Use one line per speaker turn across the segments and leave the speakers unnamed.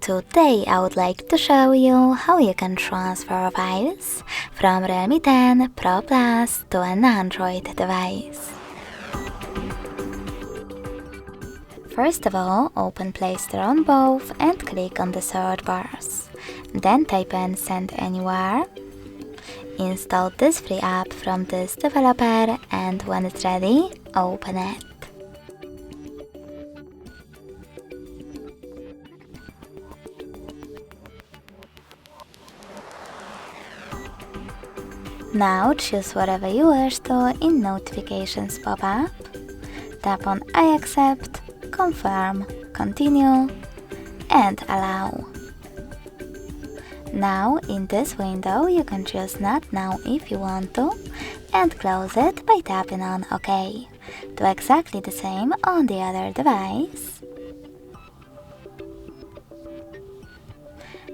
Today I would like to show you how you can transfer files from Realme 10 Pro Plus to an Android device. First of all, open Play Store on both and click on the search bars. Then type in Send Anywhere. Install this free app from this developer and when it's ready, open it. Now choose whatever you wish to in Notifications pop-up. Tap on I accept, confirm, continue, and allow. Now in this window you can choose Not Now if you want to and close it by tapping on OK. Do exactly the same on the other device.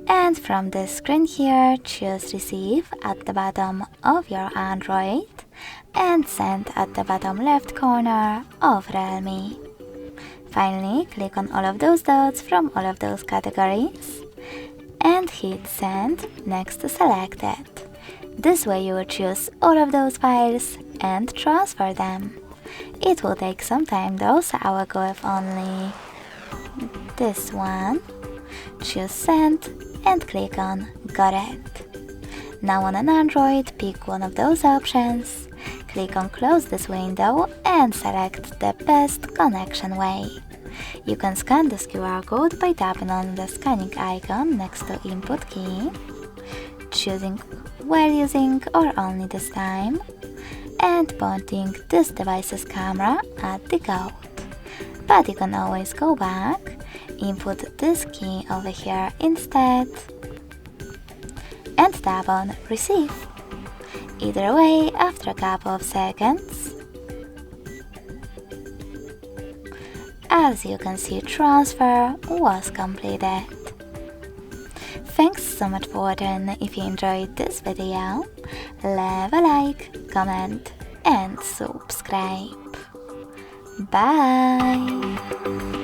And from this screen here, choose Receive at the bottom of your Android and Send at the bottom left corner of Realme. Finally, click on all of those dots from all of those categories and hit Send next to Selected. This way you will choose all of those files and transfer them. It will take some time though, so I will go with only this one. Choose Send and click on Got It. Now on an Android, pick one of those options, click on Close this window and select the best connection way. You can scan this QR code by tapping on the scanning icon next to Input key, choosing while using or only this time, and pointing this device's camera at the code. But you can always go back, input this key over here instead, and tap on Receive. Either way, after a couple of seconds, as you can see, transfer was completed. Thanks so much for watching. If you enjoyed this video, leave a like, comment and subscribe. Bye!